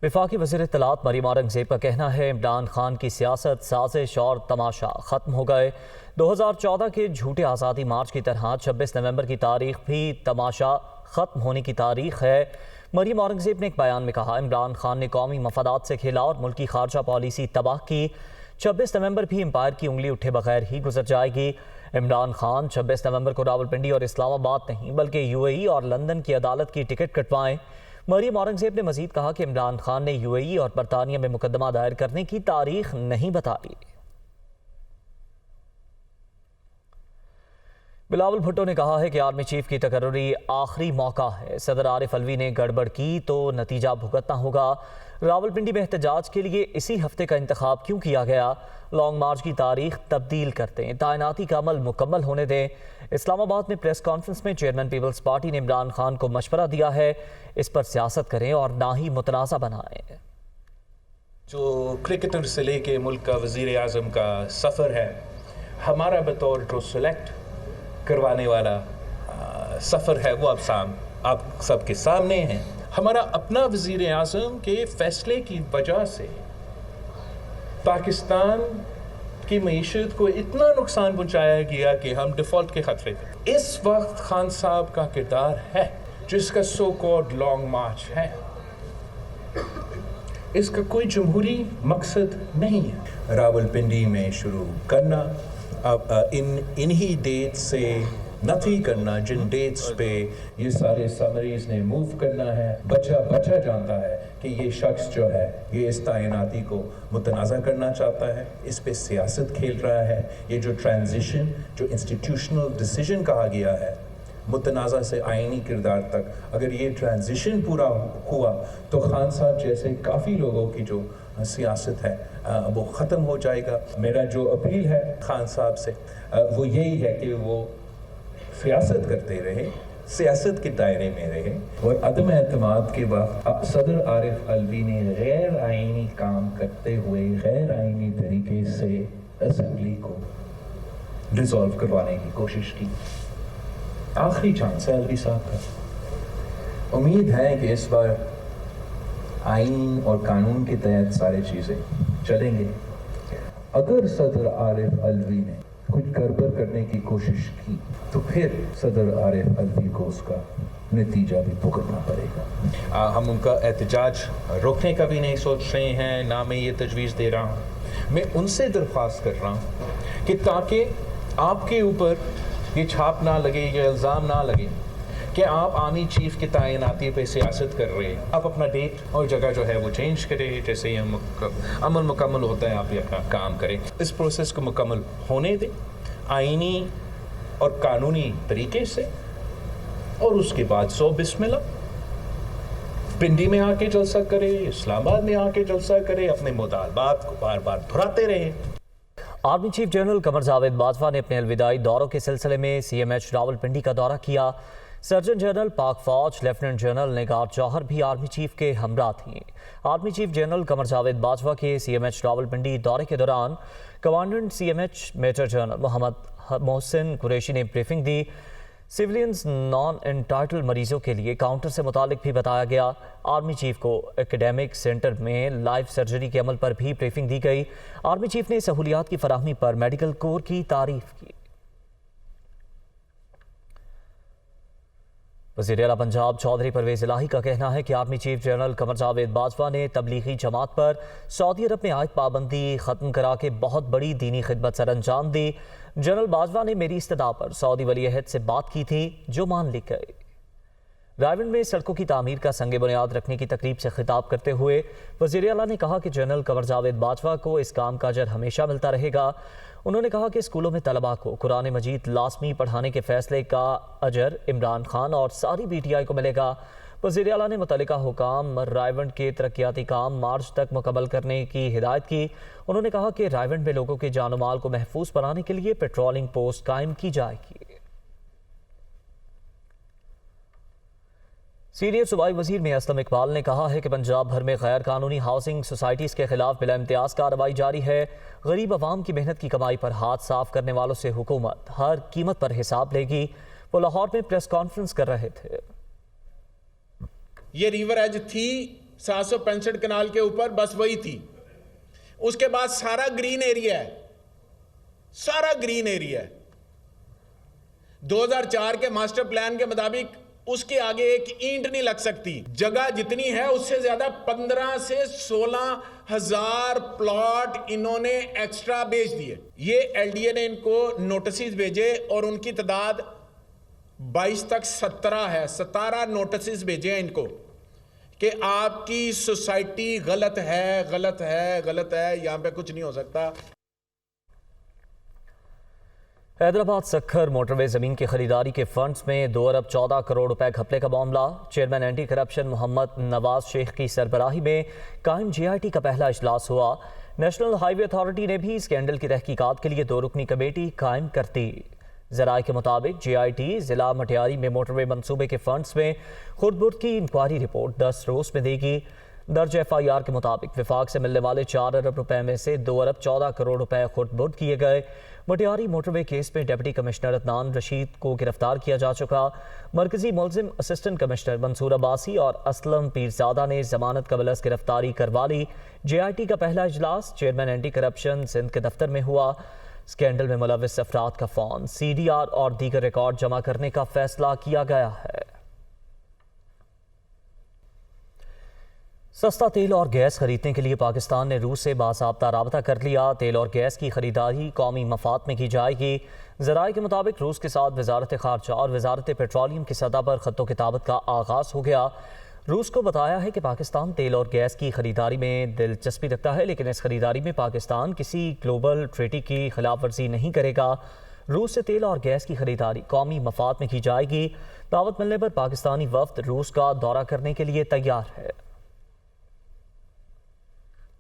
وفاقی وزیر اطلاعات مریم اورنگزیب کا کہنا ہے عمران خان کی سیاست، سازش اور تماشا ختم ہو گئے۔ 2014 کے جھوٹے آزادی مارچ کی طرح 26 نومبر کی تاریخ بھی تماشا ختم ہونے کی تاریخ ہے۔ مریم اورنگزیب نے ایک بیان میں کہا عمران خان نے قومی مفادات سے کھیلا اور ملکی خارجہ پالیسی تباہ کی۔ 26 نومبر بھی امپائر کی انگلی اٹھے بغیر ہی گزر جائے گی۔ عمران خان 26 نومبر کو راولپنڈی اور اسلام آباد نہیں بلکہ UAE اور لندن کی عدالت کی ٹکٹ کٹوائیں۔ مریم اورنگزیب نے مزید کہا کہ عمران خان نے UAE اور برطانیہ میں مقدمہ دائر کرنے کی تاریخ نہیں بتائی۔ بلاول بھٹو نے کہا ہے کہ آرمی چیف کی تقرری آخری موقع ہے۔ صدر عارف الوی نے گڑبڑ کی تو نتیجہ بھگتنا ہوگا۔ راولپنڈی میں احتجاج کے لیے اسی ہفتے کا انتخاب کیوں کیا گیا؟ لانگ مارچ کی تاریخ تبدیل کرتے ہیں، تعیناتی کا عمل مکمل ہونے دیں۔ اسلام آباد میں پریس کانفرنس میں چیئرمین پیپلز پارٹی نے عمران خان کو مشورہ دیا ہے اس پر سیاست کریں اور نہ ہی متنازع بنائیں۔ جو کرکٹر سے لے کے ملک کا وزیر اعظم کا سفر ہے، ہمارا بطور جو سلیکٹ کروانے والا سفر ہے وہ آپ سب کے سامنے ہے۔ ہمارا اپنا وزیر اعظم کے فیصلے کی وجہ سے پاکستان کی معیشت کو اتنا نقصان پہنچایا گیا کہ ہم ڈیفالٹ کے خطرے تھے۔ اس وقت خان صاحب کا کردار ہے جس کا سو کالڈ لانگ مارچ ہے، اس کا کوئی جمہوری مقصد نہیں ہے۔ راولپنڈی میں شروع کرنا، اب انہی ڈیٹ سے نفی کرنا جن ڈیٹس پہ یہ سارے سمریز نے موو کرنا ہے۔ بچہ جانتا ہے کہ یہ شخص جو ہے یہ اس تعیناتی کو متنازع کرنا چاہتا ہے، اس پہ سیاست کھیل رہا ہے۔ یہ جو ٹرانزیشن، جو انسٹیٹیوشنل ڈیسیژن کہا گیا ہے متنازع سے آئینی کردار تک، اگر یہ ٹرانزیشن پورا ہوا تو خان صاحب جیسے کافی لوگوں کی جو سیاست ہے وہ ختم ہو جائے گا۔ میرا جو اپیل ہے خان صاحب سے وہ یہی ہے کہ وہ سیاست کرتے رہے، سیاست کے دائرے میں رہے، اور عدم اعتماد کے وقت صدر عارف الوی نے غیر آئینی کام کرتے ہوئے غیر آئینی طریقے سے اسمبلی کو ڈیزالو کروانے کی کوشش کی۔ آخری چانس ہے الوی صاحب کا۔ امید ہے کہ اس بار آئین اور قانون کے تحت سارے چیزیں چلیں گے۔ اگر صدر عارف الوی نے کچھ گڑبڑ کرنے کی کوشش کی تو پھر صدر عارف الوی کو اس کا نتیجہ بھی بھگتنا پڑے گا۔ ہم ان کا احتجاج روکنے کا بھی نہیں سوچ رہے ہیں، نہ میں یہ تجویز دے رہا ہوں۔ میں ان سے درخواست کر رہا ہوں کہ تاکہ آپ کے اوپر یہ چھاپ نہ لگے، یہ الزام نہ لگے کہ آپ آرمی چیف کے تعیناتی پہ سیاست کر رہے ہیں، آپ اپنا ڈیٹ اور جگہ جو ہے وہ چینج کریں، جیسے ہی عمل مکمل ہوتا ہے آپ بھی اپنا کام کریں۔ اس پروسیس کو مکمل ہونے دیں آئینی اور قانونی طریقے سے، اور اس کے بعد بسم اللہ پنڈی میں آ کے جلسہ کرے، اسلام آباد میں آ کے جلسہ کرے، اپنے مطالبات کو بار بار دہراتے رہے۔ Army chief general Qamar Javed Bajwa نے اپنے الوداعی دوروں کے سلسلے میں CMH راولپنڈی کا دورہ کیا۔ سرجن جنرل پاک فوج لیفٹیننٹ جنرل نگار جوہر بھی آرمی چیف کے ہمراہ تھیں۔ Army chief general Qamar Javed Bajwa کے CMH راولپنڈی دورے کے دوران commandant CMH major general Muhammad Mohsin Qureshi نے بریفنگ دی۔ سیولینز نان انٹائٹل مریضوں کے لیے کاؤنٹر سے متعلق بھی بتایا گیا۔ آرمی چیف کو ایکیڈیمک سینٹر میں لائف سرجری کے عمل پر بھی بریفنگ دی گئی۔ آرمی چیف نے سہولیات کی فراہمی پر میڈیکل کور کی تعریف کی۔ وزیر اعلیٰ پنجاب چودھری پرویز الہی کا کہنا ہے کہ army chief general Qamar Javed Bajwa نے تبلیغی جماعت پر سعودی عرب میں عائد پابندی ختم کرا کے بہت بڑی دینی خدمت سر انجام دی۔ جنرل باجوہ نے میری استدعا پر سعودی ولی عہد سے بات کی تھی جو مان لی گئی۔ رائیونڈ میں سڑکوں کی تعمیر کا سنگ بنیاد رکھنے کی تقریب سے خطاب کرتے ہوئے وزیر اعلیٰ نے کہا کہ جنرل قمر جاوید باجوہ کو اس کام کا اجر ہمیشہ ملتا رہے گا۔ انہوں نے کہا کہ اسکولوں میں طلباء کو قرآن مجید لازمی پڑھانے کے فیصلے کا اجر عمران خان اور ساری PTI کو ملے گا۔ وزیر اعلیٰ نے متعلقہ حکام رائیونڈ کے ترقیاتی کام مارچ تک مکمل کرنے کی ہدایت کی۔ انہوں نے کہا کہ رائیونڈ میں لوگوں کے جان و مال کو محفوظ بنانے کے لیے پیٹرولنگ پوسٹ قائم کی جائے گی۔ سینئر صوبائی وزیر میاں اسلم اقبال نے کہا ہے کہ پنجاب بھر میں غیر قانونی ہاؤسنگ سوسائٹیز کے خلاف بلا امتیاز کارروائی جاری ہے۔ غریب عوام کی محنت کی کمائی پر ہاتھ صاف کرنے والوں سے حکومت ہر قیمت پر حساب لے گی۔ وہ لاہور میں پریس کانفرنس کر رہے تھے۔ یہ ریور ایج تھی 765 کنال کے اوپر بس وہی تھی. اس کے بعد سارا گرین ایریا ہے, سارا گرین ایریا ہے. 2004 کے ماسٹر پلان کے مطابق اس کے آگے ایک اینٹ نہیں لگ سکتی. جگہ جتنی ہے اس سے زیادہ 15 سے 16 ہزار پلاٹ انہوں نے ایکسٹرا بیچ دیے. یہ ایل ڈی اے نے ان کو نوٹسز بھیجے اور ان کی تعداد 22 تک 17 ہے. 17 نوٹسز بھیجے ہیں ان کو کہ آپ کی سوسائٹی غلط ہے, غلط ہے, غلط ہے, یہاں پہ کچھ نہیں ہو سکتا. حیدرآباد سکھر موٹر وے زمین کی خریداری کے فنڈز میں 2 ارب 14 کروڑ روپے گھپلے کا معاملہ. چیئرمین اینٹی کرپشن محمد نواز شیخ کی سربراہی میں قائم جے آئی ٹی کا پہلا اجلاس ہوا. نیشنل ہائی وے اتھارٹی نے بھی اسکینڈل کی تحقیقات کے لیے 2 رکنی کمیٹی قائم کر دی. ذرائع کے مطابق جے آئی ٹی ضلع مٹیاری میں موٹر وے منصوبے کے فنڈز میں خرد برد کی انکوائری رپورٹ 10 روز میں دے گی. درج ایف آئی آر کے مطابق وفاق سے ملنے والے 4 ارب روپے میں سے 2 ارب 14 کروڑ روپے خرد برد کیے گئے. مٹیاری موٹر وے کیس میں ڈپٹی کمشنر عدنان رشید کو گرفتار کیا جا چکا. مرکزی ملزم اسسٹنٹ کمشنر منصور عباسی اور اسلم پیرزادہ نے ضمانت قبل از گرفتاری کروا لی. جے آئی ٹی کا پہلا اجلاس چیئرمین اینٹی کرپشن سندھ کے دفتر میں ہوا. اسکینڈل میں ملوث افراد کا فون, سی ڈی آر اور دیگر ریکارڈ جمع کرنے کا فیصلہ کیا گیا ہے. سستا تیل اور گیس خریدنے کے لیے پاکستان نے روس سے باضابطہ رابطہ کر لیا. تیل اور گیس کی خریداری قومی مفاد میں کی جائے گی. ذرائع کے مطابق روس کے ساتھ وزارت خارجہ اور وزارت پیٹرولیم کی سطح پر خط و کتابت کا آغاز ہو گیا. روس کو بتایا ہے کہ پاکستان تیل اور گیس کی خریداری میں دلچسپی رکھتا ہے, لیکن اس خریداری میں پاکستان کسی گلوبل ٹریٹی کی خلاف ورزی نہیں کرے گا. روس سے تیل اور گیس کی خریداری قومی مفاد میں کی جائے گی. دعوت ملنے پر پاکستانی وفد روس کا دورہ کرنے کے لیے تیار ہے.